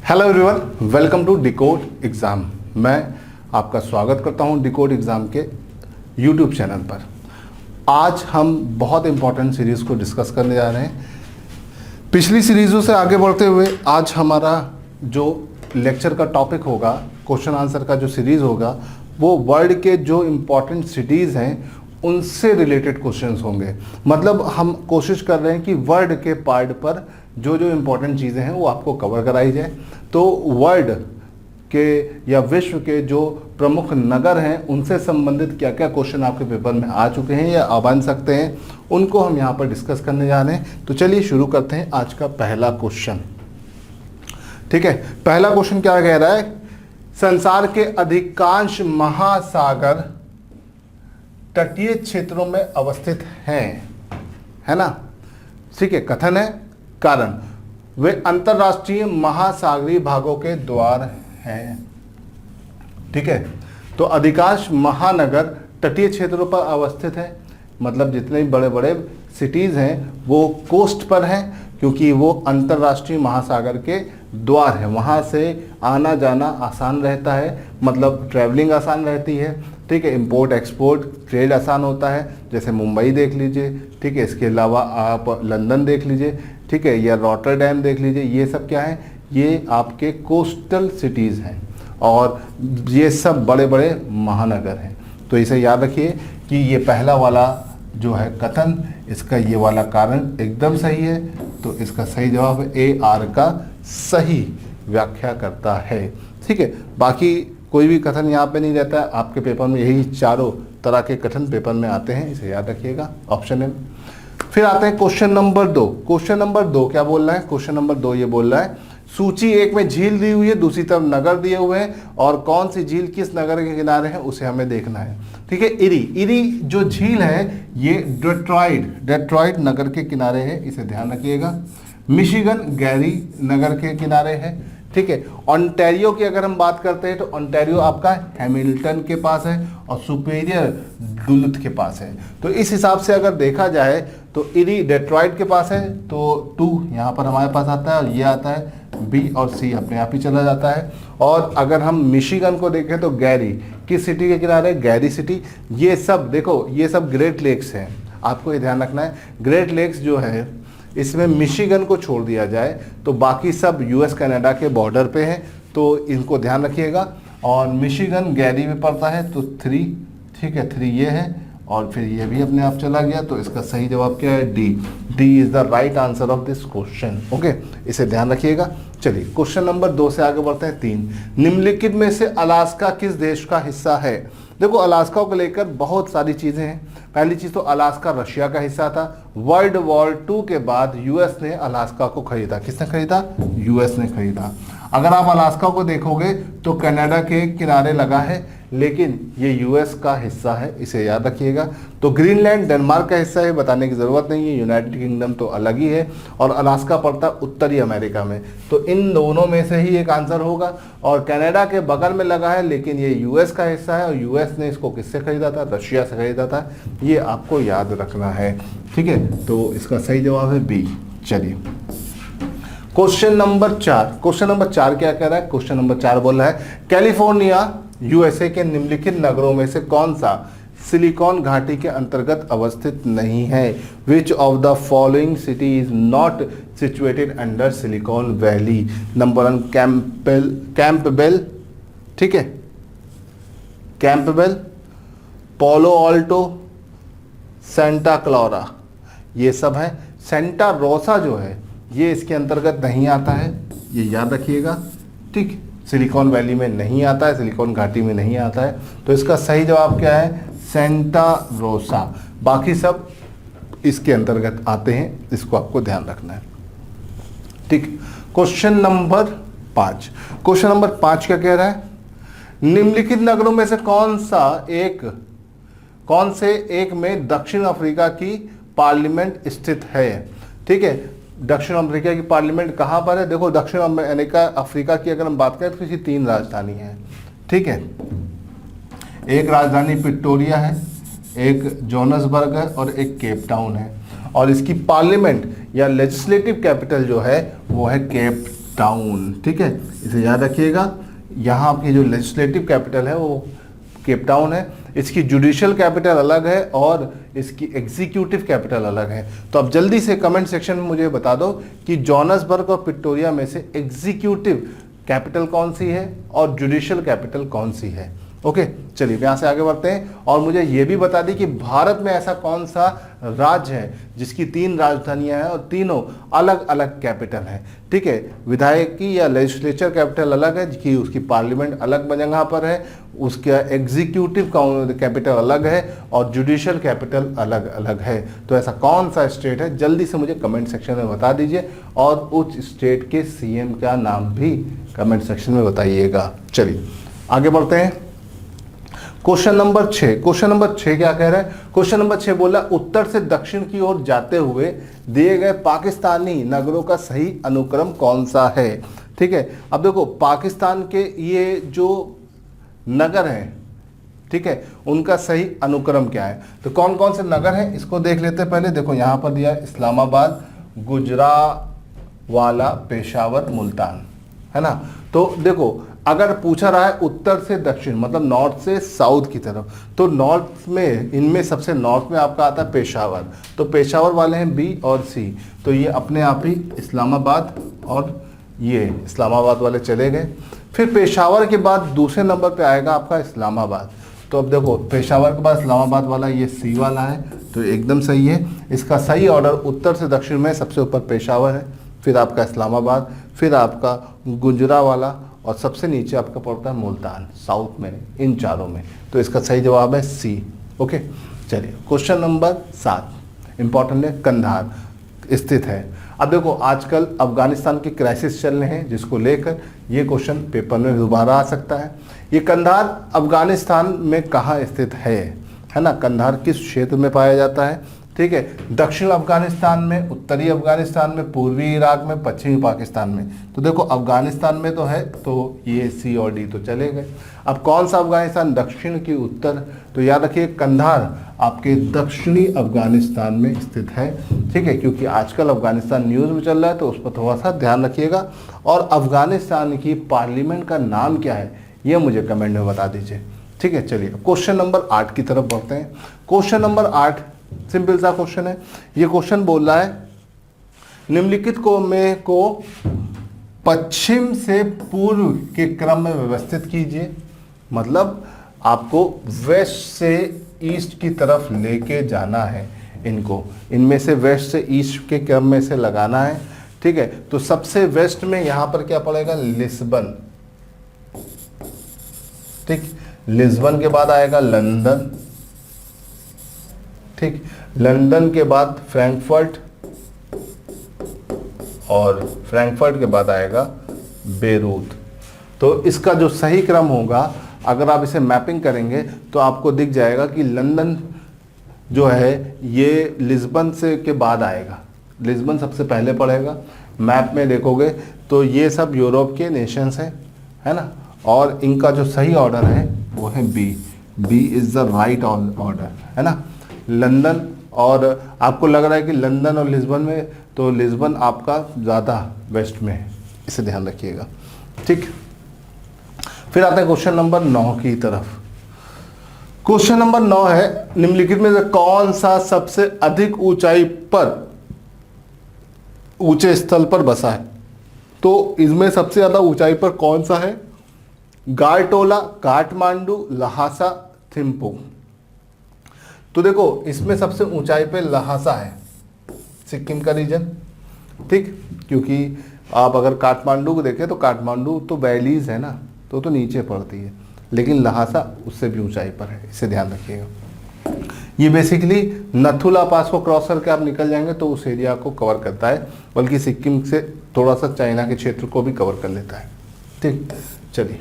Hello everyone, welcome to Decode Exam. मैं आपका स्वागत करता हूं डिकोड एग्ज़ाम के यूट्यूब चैनल पर। आज हम बहुत इंपॉर्टेंट सीरीज़ को डिस्कस करने जा रहे हैं। पिछली सीरीज़ों से आगे बढ़ते हुए आज हमारा जो लेक्चर का टॉपिक होगा, क्वेश्चन आंसर का जो सीरीज़ होगा, वो वर्ल्ड के जो इम्पॉर्टेंट सिटीज़ हैं उनसे रिलेटेड क्वेश्चंस होंगे। मतलब हम कोशिश कर रहे हैं कि वर्ल्ड के पार्ट पर जो जो इम्पोर्टेंट चीज़ें हैं वो आपको कवर कराई जाए। तो वर्ल्ड के या विश्व के जो प्रमुख नगर हैं उनसे संबंधित क्या क्या क्वेश्चन आपके पेपर में आ चुके हैं या आ बन सकते हैं, उनको हम यहाँ पर डिस्कस करने जा रहे हैं। तो चलिए शुरू करते हैं आज का पहला क्वेश्चन। ठीक है, पहला क्वेश्चन क्या कह रहा है? संसार के अधिकांश महासागर तटीय क्षेत्रों में अवस्थित हैं, है ना? ठीक है, कथन है कारण वे अंतरराष्ट्रीय महासागरीय भागों के द्वार हैं। ठीक है, तो अधिकांश महानगर तटीय क्षेत्रों पर अवस्थित है। मतलब जितने भी बड़े बड़े सिटीज़ हैं वो कोस्ट पर हैं, क्योंकि वो अंतरराष्ट्रीय महासागर के द्वार है। वहाँ से आना जाना आसान रहता है, मतलब ट्रैवलिंग आसान रहती है। ठीक है, इंपोर्ट एक्सपोर्ट ट्रेड आसान होता है। जैसे मुंबई देख लीजिए, ठीक है, इसके अलावा आप लंदन देख लीजिए, ठीक है, या रॉटरडैम देख लीजिए। ये सब क्या है? ये आपके कोस्टल सिटीज़ हैं और ये सब बड़े बड़े महानगर हैं। तो इसे याद रखिए कि ये पहला वाला जो है कथन, इसका ये वाला कारण एकदम सही है। तो इसका सही जवाब है ए, आर का सही व्याख्या करता है। ठीक है, बाकी कोई भी कथन यहाँ पे नहीं रहता है। आपके पेपर में यही चारों तरह के कथन पेपर में आते हैं, इसे याद रखिएगा। ऑप्शन है। फिर आते हैं क्वेश्चन नंबर 2। क्वेश्चन नंबर 2 क्या बोल रहा है? क्वेश्चन नंबर 2 ये बोल रहा है सूची 1 में झील दी हुई है, दूसरी तरफ नगर दिए हुए हैं, और कौन सी झील किस नगर के किनारे है उसे हमें देखना है। ठीक है, इरी जो झील है ये डेट्रॉइट नगर के किनारे है, इसे ध्यान रखिएगा। मिशिगन गैरी नगर के किनारे है। ठीक है, ओंटारियो की अगर हम बात करते हैं तो ओंटारियो आपका हैमिल्टन के पास है और सुपेरियर डुलुथ के पास है। तो इस हिसाब से अगर देखा जाए तो इरी डेट्रॉइट के पास है, तो 2 यहाँ पर हमारे पास आता है और ये आता है बी और सी अपने आप ही चला जाता है। और अगर हम मिशिगन को देखें तो गैरी किस सिटी के किनारे? Gary city. ये सब देखो, ये सब ग्रेट लेक्स हैं, आपको ये ध्यान रखना है। ग्रेट लेक्स जो है इसमें मिशिगन को छोड़ दिया जाए तो बाकी सब यूएस कनाडा के बॉर्डर पे हैं, तो इनको ध्यान रखिएगा। और मिशिगन गैरी में पड़ता है तो 3, ठीक है, 3 ये है और फिर ये भी अपने आप चला गया। तो इसका सही जवाब क्या है? D is the right answer of this question. Okay, इसे ध्यान रखिएगा। चलिए क्वेश्चन नंबर 2 से आगे बढ़ते हैं। 3, निम्नलिखित में से अलास्का किस देश का हिस्सा है? देखो, अलास्का को लेकर बहुत सारी चीज़ें हैं। पहली चीज़ तो अलास्का रशिया का हिस्सा था। वर्ल्ड वॉर 2 के बाद यूएस ने अलास्का को खरीदा। किसने खरीदा? यूएस ने खरीदा। अगर आप अलास्का को देखोगे तो कनाडा के किनारे लगा है, लेकिन ये यूएस का हिस्सा है, इसे याद रखिएगा। तो ग्रीनलैंड डेनमार्क का हिस्सा है, बताने की ज़रूरत नहीं है। यूनाइटेड किंगडम तो अलग ही है और अलास्का पड़ता उत्तरी अमेरिका में। तो इन दोनों में से ही एक आंसर होगा। और कनाडा के बगल में लगा है, लेकिन ये यूएस का हिस्सा है और यूएस ने इसको किससे खरीदा था? रशिया से खरीदा था। ये आपको याद रखना है। ठीक है, तो इसका सही जवाब है बी। चलिए क्वेश्चन नंबर 4। क्वेश्चन नंबर 4 क्या कह रहा है? क्वेश्चन नंबर 4 बोल रहा है कैलिफोर्निया यूएसए के निम्नलिखित नगरों में से कौन सा सिलिकॉन घाटी के अंतर्गत अवस्थित नहीं है? Which of the following city is not situated under silicon valley? Number 1 Campbell, ठीक है, कैंपबेल, पोलो ऑल्टो, सेंटा क्लारा, ये सब है। सेंटा रोसा जो है ये इसके अंतर्गत नहीं आता है, ये याद रखिएगा। ठीक, सिलिकॉन वैली में नहीं आता है, सिलिकॉन घाटी में नहीं आता है। तो इसका सही जवाब क्या है? सेंटा रोसा। बाकी सब इसके अंतर्गत आते हैं, इसको आपको ध्यान रखना है। ठीक, क्वेश्चन नंबर 5। क्वेश्चन नंबर 5 क्या कह रहा है? निम्नलिखित नगरों में से कौन से एक में दक्षिण अफ्रीका की पार्लियामेंट स्थित है? ठीक है, दक्षिण अफ्रीका की पार्लियामेंट कहाँ पर है? देखो, दक्षिण अफ्रीका की अगर हम बात करें तो इसकी 3 राजधानी है। ठीक है, एक राजधानी प्रिटोरिया है, एक जोहान्सबर्ग है और एक केप टाउन है। और इसकी पार्लियामेंट या लेजिस्लेटिव कैपिटल जो है वो है केप टाउन। ठीक है, इसे याद रखिएगा। यहाँ आपकी जो लेजिस्लेटिव कैपिटल है वो केप टाउन है, इसकी जुडिशियल कैपिटल अलग है और इसकी एग्जीक्यूटिव कैपिटल अलग है। तो अब जल्दी से कमेंट सेक्शन में मुझे बता दो कि जोहान्सबर्ग और प्रिटोरिया में से एग्जीक्यूटिव कैपिटल कौन सी है और जुडिशियल कैपिटल कौन सी है। ओके, चलिए यहाँ से आगे बढ़ते हैं। और मुझे ये भी बता दी कि भारत में ऐसा कौन सा राज्य है जिसकी 3 राजधानियां हैं और तीनों अलग अलग कैपिटल हैं। ठीक है, विधायकी या लेजिस्लेचर कैपिटल अलग है कि उसकी पार्लियामेंट अलग जगह पर है, उसका एग्जीक्यूटिव कैपिटल अलग है और जुडिशियल कैपिटल अलग अलग है। तो ऐसा कौन सा स्टेट है, जल्दी से मुझे कमेंट सेक्शन में बता दीजिए और उस स्टेट के सीएम का नाम भी कमेंट सेक्शन में बताइएगा। चलिए आगे बढ़ते हैं। Question number 6। क्वेश्चन नंबर 6 क्या कह रहा है? क्वेश्चन नंबर 6 बोला उत्तर से दक्षिण की ओर जाते हुए दिए गए पाकिस्तानी नगरों का सही अनुक्रम कौन सा है। ठीक है, अब देखो पाकिस्तान के ये जो नगर हैं, ठीक है, उनका सही अनुक्रम क्या है। तो कौन कौन से नगर हैं इसको देख लेते हैं पहले। देखो यहाँ पर दिया इस्लामाबाद, गुजरावाला, पेशावर, मुल्तान, है ना। तो देखो अगर पूछा रहा है उत्तर से दक्षिण मतलब नॉर्थ से साउथ की तरफ, तो नॉर्थ में इनमें सबसे नॉर्थ में आपका आता है पेशावर। तो पेशावर वाले हैं बी और सी, तो ये अपने आप ही इस्लामाबाद और ये इस्लामाबाद वाले चले गए। फिर पेशावर के बाद दूसरे नंबर पे आएगा आपका इस्लामाबाद। तो अब देखो पेशावर के बाद इस्लामाबाद वाला ये सी वाला है, तो एकदम सही है। इसका सही ऑर्डर उत्तर से दक्षिण में सबसे ऊपर पेशावर है, फिर आपका इस्लामाबाद, फिर आपका गुजरावाला और सबसे नीचे आपका पड़ता है मुल्तान साउथ में, इन चारों में। तो इसका सही जवाब है सी। ओके, चलिए क्वेश्चन नंबर 7 इंपॉर्टेंट है, कंधार स्थित है। अब देखो आजकल अफगानिस्तान के क्राइसिस चल रहे हैं जिसको लेकर ये क्वेश्चन पेपर में दोबारा आ सकता है। ये कंधार अफगानिस्तान में कहाँ स्थित है ना। कंधार किस क्षेत्र में पाया जाता है? ठीक है, दक्षिण अफगानिस्तान में, उत्तरी अफगानिस्तान में, पूर्वी इराक में, पश्चिमी पाकिस्तान में। तो देखो अफगानिस्तान में तो है, तो ये सी और डी तो चले गए। अब कौन सा अफगानिस्तान, दक्षिण की उत्तर, तो याद रखिए कंधार आपके दक्षिणी अफगानिस्तान में स्थित है। ठीक है, क्योंकि आजकल अफगानिस्तान न्यूज़ में चल रहा है तो उस पर थोड़ा सा ध्यान रखिएगा। और अफगानिस्तान की पार्लियामेंट का नाम क्या है ये मुझे कमेंट में बता दीजिए। ठीक है, चलिए क्वेश्चन नंबर 8 की तरफ बढ़ते हैं। क्वेश्चन नंबर 8 सिंपल सा क्वेश्चन है। ये क्वेश्चन बोल रहा है निम्नलिखित को पश्चिम से पूर्व के क्रम में व्यवस्थित कीजिए। मतलब आपको वेस्ट से ईस्ट की तरफ लेके जाना है इनको, इनमें से वेस्ट से ईस्ट के क्रम में से लगाना है। ठीक है, तो सबसे वेस्ट में यहां पर क्या पड़ेगा? लिस्बन। ठीक, लिस्बन के बाद आएगा लंदन। ठीक, लंदन के बाद फ्रैंकफर्ट और फ्रैंकफर्ट के बाद आएगा बेरूत। तो इसका जो सही क्रम होगा अगर आप इसे मैपिंग करेंगे तो आपको दिख जाएगा कि लंदन जो है ये लिस्बन से के बाद आएगा, लिस्बन सबसे पहले पड़ेगा। मैप में देखोगे तो ये सब यूरोप के नेशंस हैं, है ना। और इनका जो सही ऑर्डर है वो है B. B is the right order, है ना। लंदन, और आपको लग रहा है कि लंदन और लिस्बन में, तो लिस्बन आपका ज़्यादा वेस्ट में है, इसे ध्यान रखिएगा। ठीक, फिर आते हैं क्वेश्चन नंबर 9 की तरफ। क्वेश्चन नंबर 9 है निम्नलिखित में से कौन सा सबसे अधिक ऊंचाई पर, ऊंचे स्थल पर बसा है। तो इसमें सबसे ज़्यादा ऊंचाई पर कौन सा है? गारटोला, काठमांडू, लहासा, थिम्पू। तो देखो इसमें सबसे ऊंचाई पे लहासा है, सिक्किम का रीजन। ठीक, क्योंकि आप अगर काठमांडू को देखें तो काठमांडू तो वैलीज है ना, तो नीचे पड़ती है, लेकिन लहासा उससे भी ऊंचाई पर है, इसे ध्यान रखिएगा। ये बेसिकली नथुला पास को क्रॉस करके आप निकल जाएंगे तो उस एरिया को कवर करता है, बल्कि सिक्किम से थोड़ा सा चाइना के क्षेत्र को भी कवर कर लेता है। ठीक, चलिए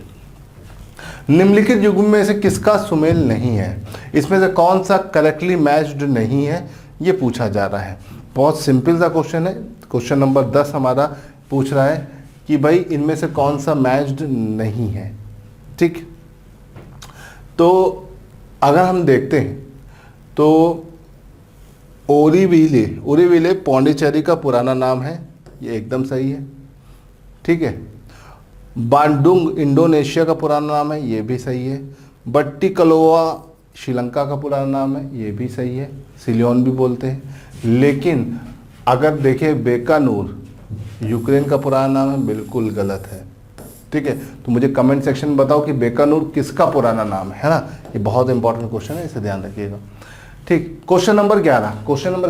निम्नलिखित युग्म में से किसका सुमेल नहीं है? इसमें से कौन सा करेक्टली मैच्ड नहीं है ये पूछा जा रहा है। बहुत सिंपल सा क्वेश्चन है। क्वेश्चन नंबर 10 हमारा पूछ रहा है कि भाई इनमें से कौन सा मैच्ड नहीं है। ठीक, तो अगर हम देखते हैं तो ओरीविले, ओरीविले पौंडीचेरी का पुराना नाम है, ये एकदम सही है। ठीक है। बांडुंग इंडोनेशिया का पुराना नाम है, ये भी सही है। बट्टिकलोआ श्रीलंका का पुराना नाम है, ये भी सही है, सिलियन भी बोलते हैं। लेकिन अगर देखें बेकानूर यूक्रेन का पुराना नाम है, बिल्कुल गलत है। ठीक है, तो मुझे कमेंट सेक्शन में बताओ कि बेकानूर किसका पुराना नाम है ना। ये बहुत इंपॉर्टेंट क्वेश्चन है, इसे ध्यान रखिएगा। ठीक, क्वेश्चन नंबर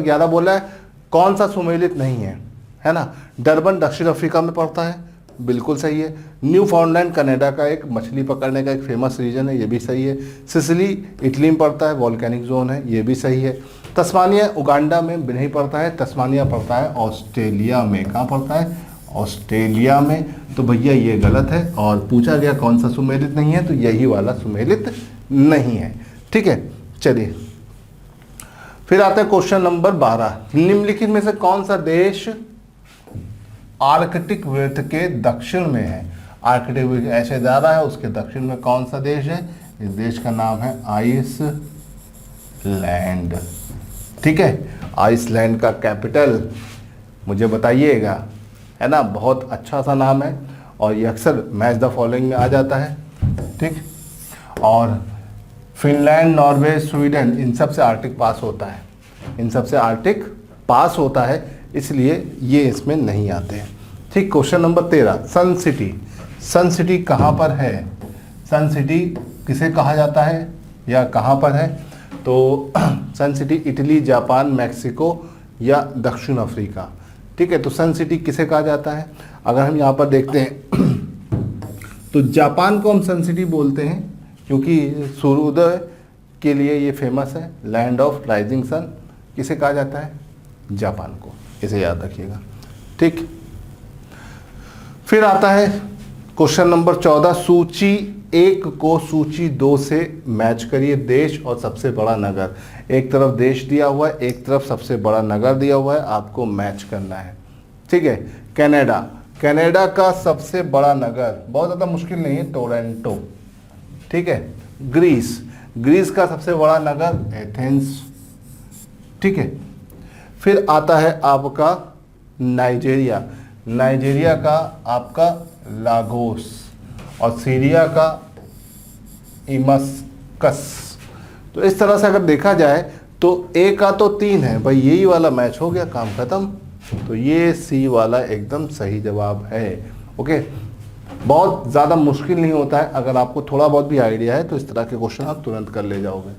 11 बोला है कौन सा सुमेलित नहीं है ना। डरबन दक्षिण अफ्रीका में पड़ता है, बिल्कुल सही है। न्यू फाउंडलैंड कनाडा का एक मछली पकड़ने का एक फेमस रीजन है, ये भी सही है। सिसिली इटली में पड़ता है, वॉल्केनिक जोन है, ये भी सही है। तस्मानिया उगांडा में नहीं पड़ता है, तस्मानिया पड़ता है ऑस्ट्रेलिया में। कहाँ पड़ता है? ऑस्ट्रेलिया में। तो भैया ये गलत है, और पूछा गया कौन सा सुमेलित नहीं है, तो यही वाला सुमेलित नहीं है। ठीक है, चलिए फिर आता है क्वेश्चन नंबर 12। निम्नलिखित में से कौन सा देश आर्कटिक वृत्त के दक्षिण में है? आर्कटिक वृत्त ऐसे जा रहा है, उसके दक्षिण में कौन सा देश है? इस देश का नाम है आइसलैंड। ठीक है, आइसलैंड का कैपिटल मुझे बताइएगा, है ना। बहुत अच्छा सा नाम है, और ये अक्सर मैच द फॉलोइंग में आ जाता है। ठीक, और फिनलैंड, नॉर्वे, स्वीडन, इन सब से आर्कटिक पास होता है, इन सब से आर्कटिक पास होता है, इसलिए ये इसमें नहीं आते हैं। ठीक, क्वेश्चन नंबर 13। सन सिटी, सन सिटी कहाँ पर है? सन सिटी किसे कहा जाता है या कहाँ पर है? तो सन सिटी इटली, जापान, मैक्सिको या दक्षिण अफ्रीका। ठीक है, तो सन सिटी किसे कहा जाता है? अगर हम यहाँ पर देखते हैं तो जापान को हम सन सिटी बोलते हैं, क्योंकि सूर्योदय के लिए ये फेमस है। लैंड ऑफ राइजिंग सन किसे कहा जाता है? जापान को, इसे याद रखिएगा। ठीक, फिर आता है क्वेश्चन नंबर 14। सूची 1 को सूची 2 से मैच करिए। देश और सबसे बड़ा नगर, एक तरफ देश दिया हुआ है, एक तरफ सबसे बड़ा नगर दिया हुआ है, आपको मैच करना है। ठीक है, कनाडा, कनाडा का सबसे बड़ा नगर बहुत ज़्यादा मुश्किल नहीं है, टोरंटो। ठीक है, ग्रीस, ग्रीस का सबसे बड़ा नगर एथेंस। ठीक है, फिर आता है आपका नाइजीरिया, नाइजीरिया का आपका लागोस, और सीरिया का इमस्कस। तो इस तरह से अगर देखा जाए तो ए का तो 3 है भाई, यही वाला मैच हो गया, काम खत्म। तो ये सी वाला एकदम सही जवाब है। ओके, बहुत ज़्यादा मुश्किल नहीं होता है, अगर आपको थोड़ा बहुत भी आइडिया है तो इस तरह के क्वेश्चन आप तुरंत कर ले जाओगे।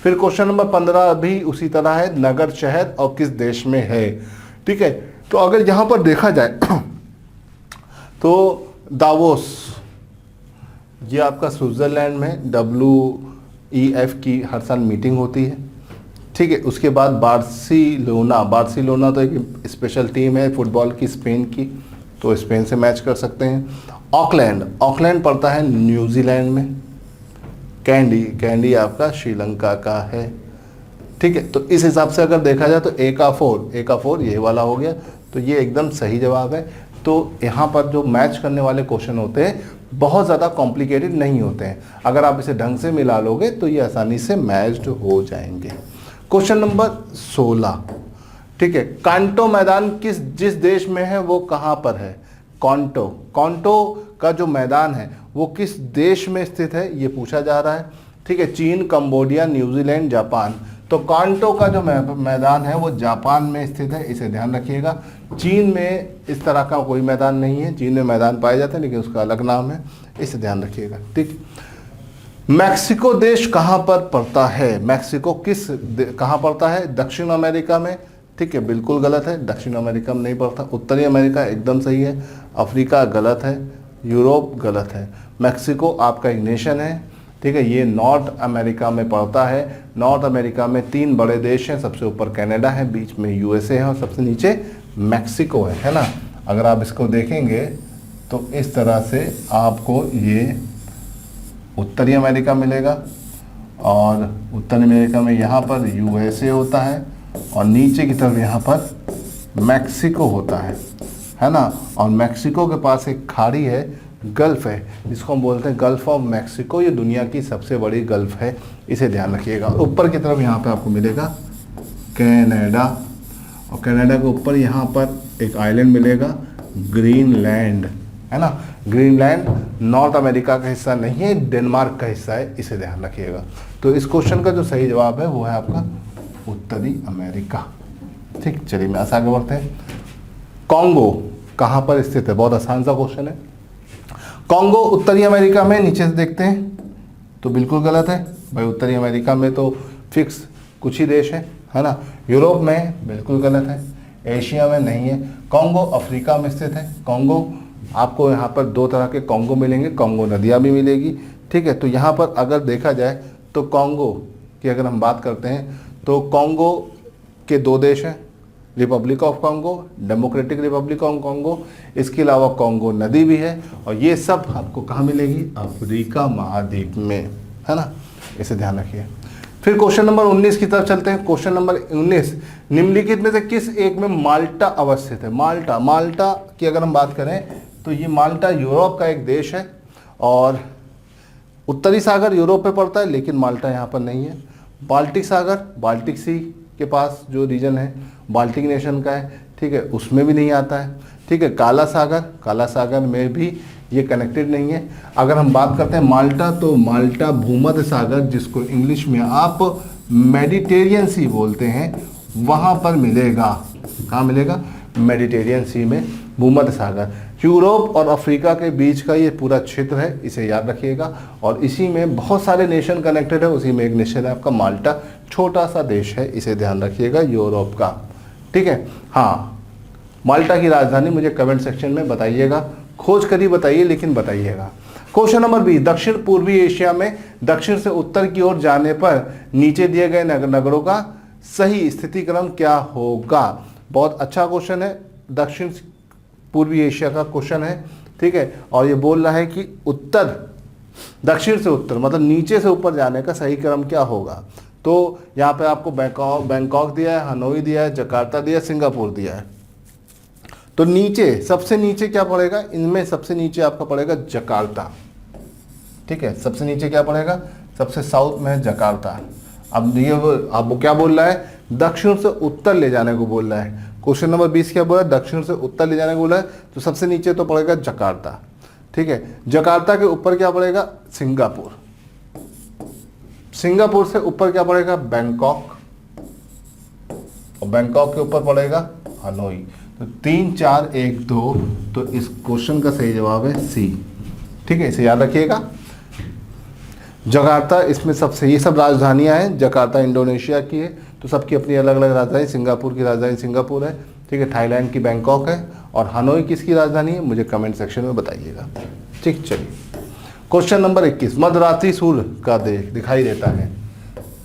फिर क्वेश्चन नंबर 15 भी उसी तरह है, नगर शहर और किस देश में है। ठीक है, तो अगर यहाँ पर देखा जाए तो दावोस, ये आपका स्विट्ज़रलैंड में WEF की हर साल मीटिंग होती है। ठीक है, उसके बाद बार्सिलोना, बार्सिलोना तो एक स्पेशल टीम है फुटबॉल की, स्पेन की, तो स्पेन से मैच कर सकते हैं। ऑकलैंड, ऑकलैंड पड़ता है न्यूजीलैंड में। कैंडी, कैंडी आपका श्रीलंका का है। ठीक है, तो इस हिसाब से अगर देखा जाए तो ए का 4 ये वाला हो गया, तो ये एकदम सही जवाब है। तो यहाँ पर जो मैच करने वाले क्वेश्चन होते हैं बहुत ज़्यादा कॉम्प्लिकेटेड नहीं होते हैं, अगर आप इसे ढंग से मिला लोगे तो ये आसानी से मैच्ड हो जाएंगे। Question number 16। ठीक है, कांटो मैदान जिस देश में है वो कहाँ पर है? कांटो, कांटो का जो मैदान है वो किस देश में स्थित है, ये पूछा जा रहा है। ठीक है, चीन, कंबोडिया, न्यूजीलैंड, जापान। तो कांटो का जो मैदान है वो जापान में स्थित है, इसे ध्यान रखिएगा। चीन में इस तरह का कोई मैदान नहीं है, चीन में मैदान पाए जाते हैं लेकिन उसका अलग नाम है, इसे ध्यान रखिएगा। ठीक, मैक्सिको देश कहाँ पर पड़ता है? मैक्सिको कहाँ पड़ता है? दक्षिण अमेरिका में। ठीक है, बिल्कुल गलत है, दक्षिण अमेरिका में नहीं पड़ता। उत्तरी अमेरिका एकदम सही है, अफ्रीका गलत है, यूरोप गलत है। मैक्सिको आपका एक नेशन है। ठीक है, ये नॉर्थ अमेरिका में पड़ता है। नॉर्थ अमेरिका में 3 बड़े देश हैं, सबसे ऊपर कनाडा है, बीच में USA है और सबसे नीचे मैक्सिको है ना। अगर आप इसको देखेंगे तो इस तरह से आपको ये उत्तरी अमेरिका मिलेगा, और उत्तरी अमेरिका में यहाँ पर USA होता है, और नीचे की तरफ यहाँ पर मैक्सिको होता है ना। और मैक्सिको के पास एक खाड़ी है, गल्फ़ है, जिसको हम बोलते हैं गल्फ़ ऑफ मैक्सिको। ये दुनिया की सबसे बड़ी गल्फ़ है, इसे ध्यान रखिएगा। ऊपर की तरफ यहाँ पे आपको मिलेगा कनाडा, और कनाडा के ऊपर यहाँ पर एक आइलैंड मिलेगा ग्रीनलैंड, है ना। ग्रीनलैंड नॉर्थ अमेरिका का हिस्सा नहीं है, डेनमार्क का हिस्सा है, इसे ध्यान रखिएगा। तो इस क्वेश्चन का जो सही जवाब है वो है आपका उत्तरी अमेरिका। ठीक, चलिए मैं आगे बढ़ते हैं। कॉन्गो कहाँ पर स्थित है? बहुत आसान सा क्वेश्चन है। कॉन्गो उत्तरी अमेरिका में, नीचे से देखते हैं तो बिल्कुल गलत है भाई। उत्तरी अमेरिका में तो फिक्स कुछ ही देश है ना। यूरोप में बिल्कुल गलत है, एशिया में नहीं है। कॉन्गो अफ्रीका में स्थित है। कॉन्गो आपको यहाँ पर दो तरह के कॉन्गो मिलेंगे, कॉन्गो नदियाँ भी मिलेगी। ठीक है, तो यहाँ पर अगर देखा जाए तो कॉन्गो की अगर हम बात करते हैं तो कॉन्गो के दो देश हैं, Republic of Congo, democratic Republic of Congo. इसके अलावा कॉन्गो नदी भी है और ये सब आपको कहाँ मिलेगी? अफ्रीका महाद्वीप में, है ना। इसे ध्यान रखिए। फिर क्वेश्चन नंबर 19 की तरफ चलते हैं। क्वेश्चन नंबर 19, निम्नलिखित में से किस एक में माल्टा अवस्थित है? माल्टा की अगर हम बात करें तो ये माल्टा यूरोप का एक देश है और उत्तरी सागर यूरोप पे पड़ता है, लेकिन माल्टा यहाँ पर नहीं है। बाल्टिक सागर, बाल्टिक सी के पास जो रीजन है बाल्टिक नेशन का है, ठीक है, उसमें भी नहीं आता है। ठीक है, काला सागर में भी ये कनेक्टेड नहीं है। अगर हम बात करते हैं माल्टा, तो माल्टा भूमध्य सागर, जिसको इंग्लिश में आप मेडिटेरियन सी बोलते हैं, वहाँ पर मिलेगा। कहाँ मिलेगा? मेडिटेरियन सी में, भूमध्य सागर। यूरोप और अफ्रीका के बीच का ये पूरा क्षेत्र है, इसे याद रखिएगा। और इसी में बहुत सारे नेशन कनेक्टेड है, उसी में एक नेशन है आपका माल्टा, छोटा सा देश है, इसे ध्यान रखिएगा, यूरोप का। ठीक है, हाँ, माल्टा की राजधानी मुझे कमेंट सेक्शन में बताइएगा, खोज कर ही बताइए, लेकिन बताइएगा। क्वेश्चन नंबर 20, दक्षिण पूर्वी एशिया में दक्षिण से उत्तर की ओर जाने पर नीचे दिए गए नगरों का सही स्थिति क्रम क्या होगा? बहुत अच्छा क्वेश्चन है, दक्षिण पूर्वी एशिया का क्वेश्चन है। ठीक है, और ये बोल रहा है कि दक्षिण से उत्तर मतलब नीचे से ऊपर जाने का सही क्रम क्या होगा? तो यहाँ पे आपको बैंकॉक दिया है, हनोई दिया है, जकार्ता दिया है, सिंगापुर दिया है। तो नीचे, सबसे नीचे क्या पड़ेगा? इनमें सबसे नीचे आपका पड़ेगा जकार्ता। ठीक है, सबसे नीचे क्या पड़ेगा? सबसे साउथ में है जकार्ता। अब ये अब क्या बोल रहा है? दक्षिण से उत्तर ले जाने को बोल रहा है। क्वेश्चन नंबर 20 क्या बोला? दक्षिण से उत्तर ले जाने को बोला है, तो सबसे नीचे तो पड़ेगा जकार्ता। ठीक है, जकार्ता के ऊपर क्या पड़ेगा? सिंगापुर। सिंगापुर से ऊपर क्या पड़ेगा? बैंकॉक। और बैंकॉक के ऊपर पड़ेगा हनोई। तो 3, 4, 1, 2, तो इस क्वेश्चन का सही जवाब है सी। ठीक है, इसे याद रखिएगा। जकार्ता इसमें सबसे, ये सब राजधानियां हैं। जकार्ता इंडोनेशिया की है, तो सबकी अपनी अलग अलग राजधानी। सिंगापुर की राजधानी सिंगापुर है। ठीक है, थाईलैंड की बैंकॉक है। और हनोई किसकी राजधानी है? मुझे कमेंट सेक्शन में बताइएगा। ठीक, चलिए क्वेश्चन नंबर 21, मध्यरात्रि सूर्य का देश दिखाई देता है।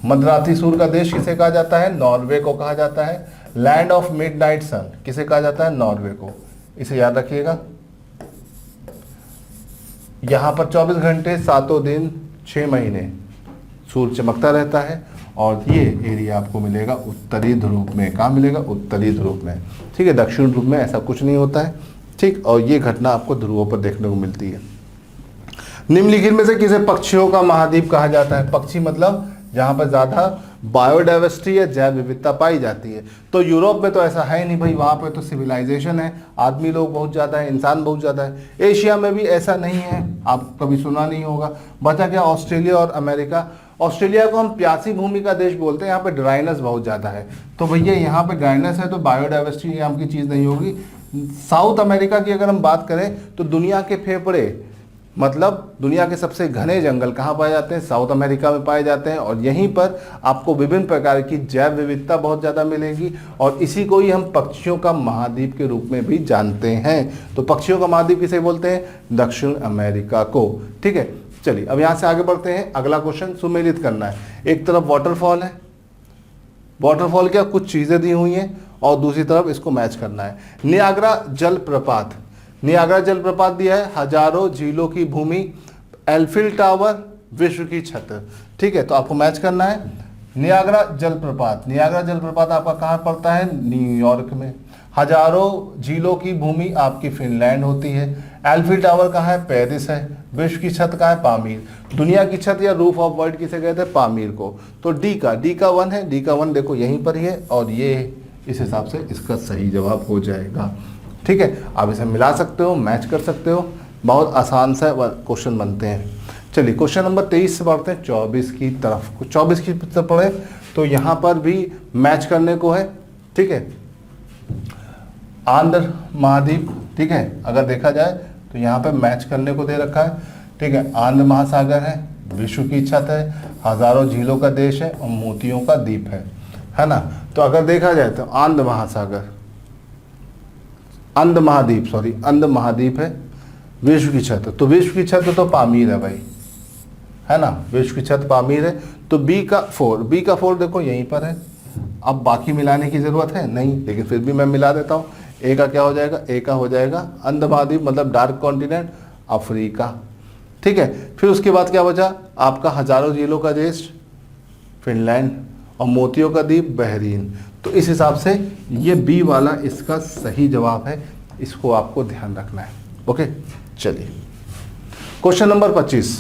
मध्यरात्रि सूर्य का देश किसे कहा जाता है? नॉर्वे को कहा जाता है। लैंड ऑफ मिडनाइट सन किसे कहा जाता है? नॉर्वे को। इसे याद रखिएगा। यहां पर 24 घंटे 7 दिन 6 महीने सूर्य चमकता रहता है और ये एरिया आपको मिलेगा उत्तरी ध्रुव में। कहाँ मिलेगा? उत्तरी ध्रुव में। ठीक है, दक्षिण ध्रुव में ऐसा कुछ नहीं होता है। ठीक, और ये घटना आपको ध्रुवों पर देखने को मिलती है। निम्नलिखित में से किसे पक्षियों का महाद्वीप कहा जाता है? पक्षी मतलब जहाँ पर ज़्यादा बायोडाइवर्सिटी या जैव विविधता पाई जाती है। तो यूरोप में तो ऐसा है नहीं भाई, वहाँ पे तो सिविलाइजेशन है, आदमी लोग बहुत ज़्यादा है, इंसान बहुत ज़्यादा है। एशिया में भी ऐसा नहीं है, आप कभी सुना नहीं होगा। बचा क्या? ऑस्ट्रेलिया और अमेरिका। ऑस्ट्रेलिया को हम प्यासी भूमि का देश बोलते हैं, यहाँ पे ड्राइनेस बहुत ज़्यादा है। तो भैया यहाँ पे ड्राइनेस है तो बायोडाइवर्सिटी नाम की चीज़ नहीं होगी। साउथ अमेरिका की अगर हम बात करें तो दुनिया के फेफड़े मतलब दुनिया के सबसे घने जंगल कहाँ पाए जाते हैं? साउथ अमेरिका में पाए जाते हैं। और यहीं पर आपको विभिन्न प्रकार की जैव विविधता बहुत ज़्यादा मिलेगी और इसी को ही हम पक्षियों का महाद्वीप के रूप में भी जानते हैं। तो पक्षियों का महाद्वीप किसे बोलते हैं? दक्षिण अमेरिका को। ठीक है, चलिए अब यहाँ से आगे बढ़ते हैं। अगला क्वेश्चन सुमेलित करना है। एक तरफ वाटरफॉल है, वाटरफॉल क्या कुछ चीज़ें दी हुई हैं और दूसरी तरफ इसको मैच करना है। नियाग्रा जलप्रपात, नियाग्रा जलप्रपात दिया है, हजारों झीलों की भूमि, एल्फिल टावर, विश्व की छत। ठीक है, तो आपको मैच करना है। नियाग्रा जलप्रपात, नियाग्रा जलप्रपात आपका कहाँ पड़ता है? न्यूयॉर्क में। हजारों झीलों की भूमि आपकी फिनलैंड होती है। एल्फिल टावर कहाँ है? पेरिस है। विश्व की छत कहाँ है? पामीर। दुनिया की छत या रूफ ऑफ वर्ल्ड किसे कहते हैं? पामीर को। तो डी का 1 है, डी का 1 देखो यहीं पर ही है और ये इस हिसाब से इसका सही जवाब हो जाएगा। ठीक है, आप इसे मिला सकते हो, मैच कर सकते हो। बहुत आसान सा क्वेश्चन बनते हैं। चलिए क्वेश्चन नंबर 23 से बढ़ते हैं 24 की तरफ। 24 की तरफ पढ़े तो यहाँ पर भी मैच करने को है, ठीक है। आंध्र महाद्वीप, ठीक है, अगर देखा जाए तो यहाँ पे मैच करने को दे रखा है, ठीक है। आंध्र महासागर है, विश्व की छत है, हजारों झीलों का देश है और मोतियों का द्वीप है ना। तो अगर देखा जाए तो आंध्र महासागर, अंध महाद्वीप है, विश्व की छत, तो विश्व की छत तो पामीर है भाई, है ना, विश्व की छत पामीर है। तो बी का 4 देखो यहीं पर है। अब बाकी मिलाने की जरूरत है नहीं, लेकिन फिर भी मैं मिला देता हूँ। ए का क्या हो जाएगा, ए का हो जाएगा अंध महाद्वीप मतलब डार्क कॉन्टिनेंट अफ्रीका, ठीक है। फिर उसके बाद क्या बचा आपका हजारों झीलों का देश फिनलैंड और मोतियों का द्वीप बहरीन। तो इस हिसाब से ये बी वाला इसका सही जवाब है, इसको आपको ध्यान रखना है। ओके, चलिए क्वेश्चन नंबर 25,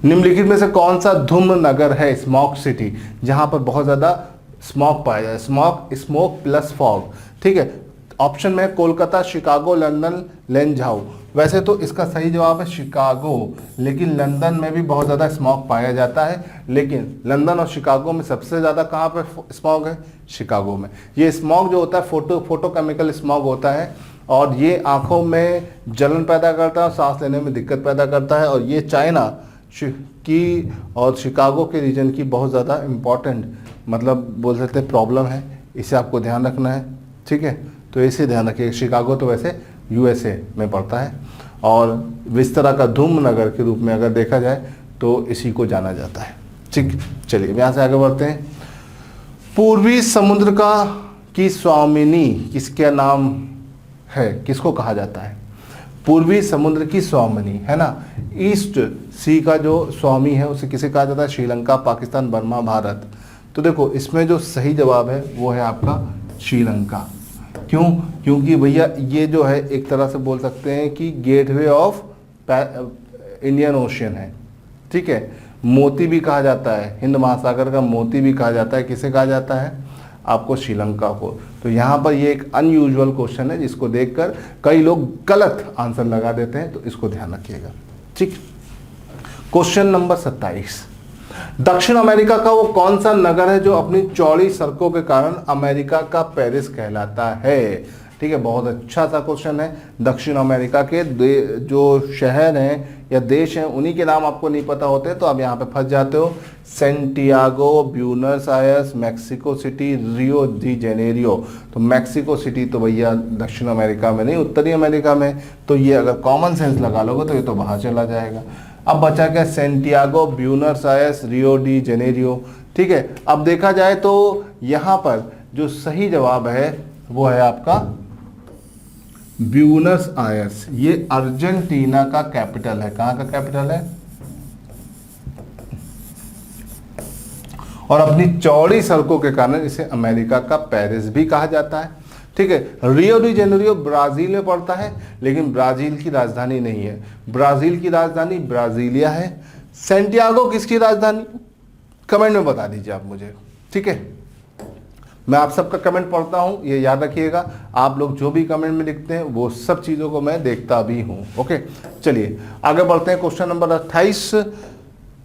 निम्नलिखित में से कौन सा धूम्र नगर है, स्मॉग सिटी, जहां पर बहुत ज्यादा स्मॉग पाया जाए, स्मोक प्लस फॉग, ठीक है। ऑप्शन में कोलकाता, शिकागो, लंदन, लेंझाओ। वैसे तो इसका सही जवाब है शिकागो, लेकिन लंदन में भी बहुत ज़्यादा स्मॉग पाया जाता है, लेकिन लंदन और शिकागो में सबसे ज़्यादा कहाँ पे स्मॉग है, शिकागो में। ये स्मॉग जो होता है फोटोकेमिकल स्मॉग होता है और ये आँखों में जलन पैदा करता है, सांस लेने में दिक्कत पैदा करता है। और ये चाइना की और शिकागो के रीजन की बहुत ज़्यादा इम्पॉर्टेंट मतलब बोल सकते हैं प्रॉब्लम है, इसे आपको ध्यान रखना है, ठीक है। तो इसे ध्यान रखिए, शिकागो तो वैसे यूएसए में पड़ता है और इस तरह का धूम्र नगर के रूप में अगर देखा जाए तो इसी को जाना जाता है, ठीक। चलिए यहाँ से आगे बढ़ते हैं। पूर्वी समुद्र की स्वामिनी किसका नाम है, किसको कहा जाता है, पूर्वी समुद्र की स्वामिनी, है ना। ईस्ट सी का जो स्वामी है उसे किसे कहा जाता है, श्रीलंका, पाकिस्तान, बर्मा, भारत। तो देखो इसमें जो सही जवाब है वो है आपका श्रीलंका। क्यों, क्योंकि भैया ये जो है एक तरह से बोल सकते हैं कि गेटवे ऑफ इंडियन ओशियन है, ठीक है। मोती भी कहा जाता है, हिंद महासागर का मोती भी कहा जाता है, किसे कहा जाता है आपको, श्रीलंका को। तो यहाँ पर ये एक अनयूजुअल क्वेश्चन है जिसको देखकर कई लोग गलत आंसर लगा देते हैं, तो इसको ध्यान रखिएगा, ठीक। क्वेश्चन नंबर 27, दक्षिण अमेरिका का वो कौन सा नगर है जो अपनी चौड़ी सड़कों के कारण अमेरिका का पेरिस कहलाता है, ठीक है। बहुत अच्छा सा क्वेश्चन है। दक्षिण अमेरिका के जो शहर हैं या देश हैं उन्हीं के नाम आपको नहीं पता होते तो आप यहाँ पे फंस जाते हो। Santiago, Buenos Aires, Mexico city, Rio de Janeiro. तो मैक्सिको सिटी तो भैया दक्षिण अमेरिका में नहीं, उत्तरी अमेरिका में। तो ये अगर कॉमन सेंस लगा लोगे तो ये तो बाहर चला जाएगा। अब बचा क्या, Santiago, Buenos Aires, Rio de Janeiro, ठीक है। अब देखा जाए तो यहाँ पर जो सही जवाब है वो है आपका ब्यूनस आयर्स। ये अर्जेंटीना का कैपिटल है। कहाँ का कैपिटल है, और अपनी चौड़ी सड़कों के कारण इसे अमेरिका का पेरिस भी कहा जाता है, ठीक है। रियो डी जेनेरियो ब्राजील में पड़ता है, लेकिन ब्राजील की राजधानी नहीं है। ब्राजील की राजधानी ब्राजीलिया है। सेंटियागो किसकी राजधानी, कमेंट में बता दीजिए आप मुझे, ठीक है। मैं आप सबका कमेंट पढ़ता हूं, ये याद रखिएगा। आप लोग जो भी कमेंट में लिखते हैं वो सब चीज़ों को मैं देखता भी हूं। ओके, चलिए आगे बढ़ते हैं। क्वेश्चन नंबर 28,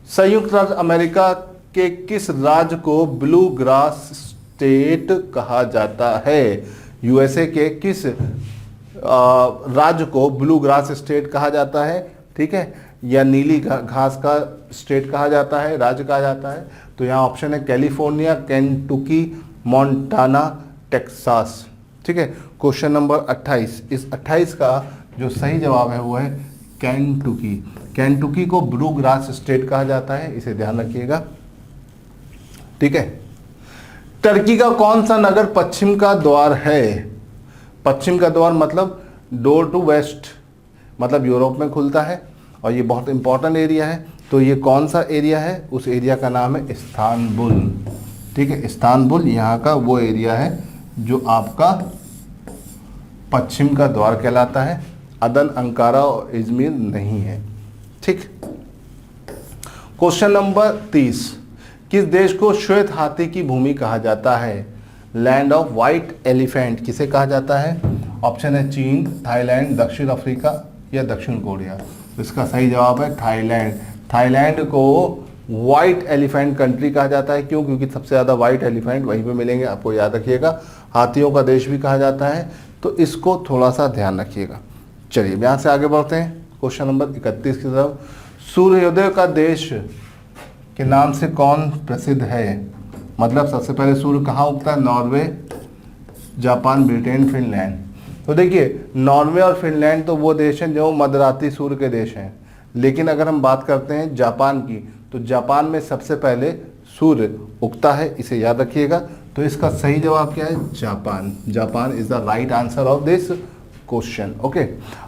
संयुक्त राज्य अमेरिका के किस राज्य को ब्लू ग्रास स्टेट कहा जाता है। यूएसए के किस राज्य को ब्लू ग्रास स्टेट कहा जाता है, ठीक है, या नीली घास का स्टेट कहा जाता है, राज्य कहा जाता है। तो यहाँ ऑप्शन है कैलिफोर्निया, केंटुकी, मोंटाना, टेक्सास, ठीक है। क्वेश्चन नंबर 28, इस 28 का जो सही जवाब है वो है केंटुकी। केंटुकी को ब्लू ग्रास स्टेट कहा जाता है, इसे ध्यान रखिएगा, ठीक है। टर्की का कौन सा नगर पश्चिम का द्वार है। पश्चिम का द्वार मतलब डोर टू वेस्ट, मतलब यूरोप में खुलता है और ये बहुत इंपॉर्टेंट एरिया है। तो ये कौन सा एरिया है, उस एरिया का नाम है इस्तांबुल, ठीक है। इस्तांबुल यहाँ का वो एरिया है जो आपका पश्चिम का द्वार कहलाता है। अदन, अंकारा और इजमिर नहीं है, ठीक। क्वेश्चन नंबर 30, किस देश को श्वेत हाथी की भूमि कहा जाता है। लैंड ऑफ व्हाइट एलिफेंट किसे कहा जाता है। ऑप्शन है चीन, थाईलैंड, दक्षिण अफ्रीका, या दक्षिण कोरिया? तो इसका सही जवाब है थाईलैंड। थाईलैंड को वाइट एलिफेंट कंट्री कहा जाता है। क्यों? क्योंकि सबसे ज़्यादा वाइट एलिफेंट वहीं पे मिलेंगे, आपको याद रखिएगा। हाथियों का देश भी कहा जाता है, तो इसको थोड़ा सा ध्यान रखिएगा। चलिए यहाँ से आगे बढ़ते हैं क्वेश्चन नंबर 31 की तरफ। सूर्योदय का देश के नाम से कौन प्रसिद्ध है? मतलब सबसे पहले सूर्य कहाँ उगता है? Norway, Japan, Britain, Finland. तो देखिए नॉर्वे और फिनलैंड तो वो देश हैं जो मध्यरात्रि सूर्य के देश हैं, लेकिन अगर हम बात करते हैं जापान की, तो जापान में सबसे पहले सूर्य उगता है, इसे याद रखिएगा। तो इसका सही जवाब क्या है? Japan. Japan is the right answer of this question. Okay,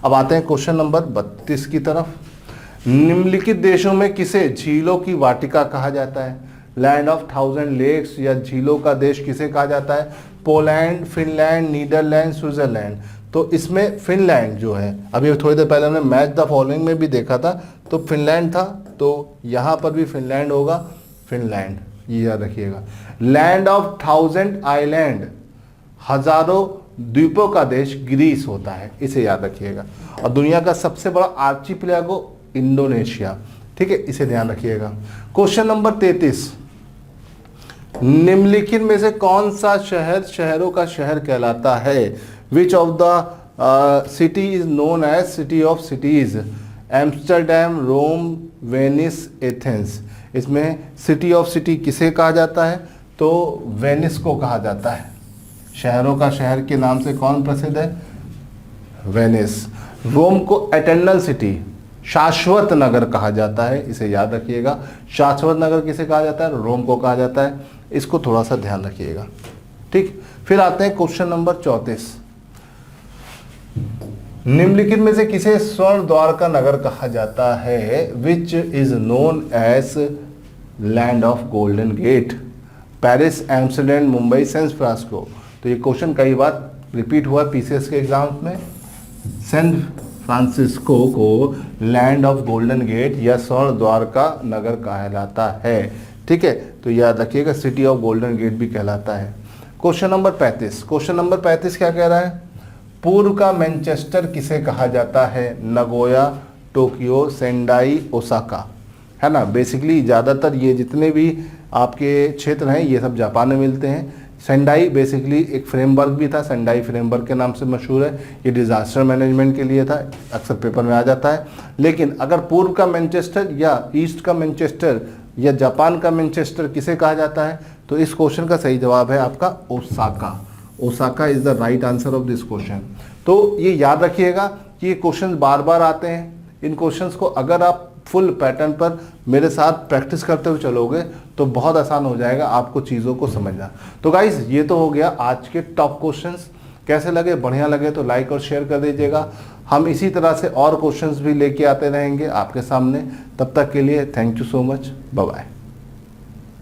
अब आते हैं क्वेश्चन नंबर 32 की तरफ। निम्नलिखित देशों में किसे झीलों की वाटिका कहा जाता है? लैंड ऑफ 1000 लेक्स या झीलों का देश किसे कहा जाता है? Poland, Finland, Netherland, Switzerland. तो इसमें फिनलैंड जो है, अभी थोड़ी देर पहले हमने मैच द फॉलोइंग में भी देखा था, तो फिनलैंड था, तो यहाँ पर भी फिनलैंड होगा। फिनलैंड, ये याद रखिएगा। लैंड ऑफ 1000 आइलैंड, हजारों द्वीपों का देश ग्रीस होता है, इसे याद रखिएगा। और दुनिया का सबसे बड़ा आर्चिपेलागो इंडोनेशिया, ठीक है, इसे ध्यान रखिएगा। क्वेश्चन नंबर 33, निम्नलिखित में से कौन सा शहर शहरों का शहर कहलाता है? Which of the city is known as city of cities? Amsterdam, Rome, Venice, Athens. इसमें सिटी ऑफ सिटी किसे कहा जाता है? तो वेनिस को कहा जाता है। शहरों का शहर के नाम से कौन प्रसिद्ध है? वेनिस। रोम को एटर्नल सिटी, शाश्वत नगर कहा जाता है, इसे याद रखिएगा। शाश्वत नगर किसे कहा जाता है? रोम को कहा जाता है, इसको थोड़ा सा ध्यान रखिएगा, ठीक। फिर आते हैं क्वेश्चन नंबर 34। निम्नलिखित में से किसे स्वर्ण द्वार का नगर कहा जाता है? Which is known as land of Golden Gate? Paris, Amsterdam, Mumbai, San Francisco. तो ये क्वेश्चन कई बार रिपीट हुआ पीसीएस के एग्जाम्स में। सैन फ्रांसिस्को को लैंड ऑफ गोल्डन गेट या स्वर्ण द्वार का नगर कहलाता है, ठीक है। तो याद रखिएगा सिटी ऑफ गोल्डन गेट भी कहलाता है। Question number 35। क्वेश्चन नंबर 35 क्या कह रहा है? पूर्व का मैनचेस्टर किसे कहा जाता है? नगोया, टोक्यो, सेंडाई, ओसाका, है ना। बेसिकली ज़्यादातर ये जितने भी आपके क्षेत्र हैं ये सब जापान में मिलते हैं। सेंडाई बेसिकली एक फ्रेमवर्क भी था, सेंडाई फ्रेमवर्क के नाम से मशहूर है। ये डिज़ास्टर मैनेजमेंट के लिए था, अक्सर पेपर में आ जाता है। लेकिन अगर पूर्व का मैनचेस्टर या ईस्ट का मैनचेस्टर या जापान का मैनचेस्टर किसे कहा जाता है? तो इस क्वेश्चन का सही जवाब है आपका Osaka. Osaka is the right answer of this question. तो ये याद रखिएगा कि ये क्वेश्चन बार बार आते हैं। इन क्वेश्चंस को अगर आप फुल पैटर्न पर मेरे साथ प्रैक्टिस करते हुए चलोगे तो बहुत आसान हो जाएगा आपको चीज़ों को समझना। तो गाइज ये तो हो गया आज के टॉप क्वेश्चंस। कैसे लगे? बढ़िया लगे तो लाइक और शेयर कर दीजिएगा। हम इसी तरह से और क्वेश्चंस भी लेके आते रहेंगे आपके सामने। तब तक के लिए thank you so much, bye bye.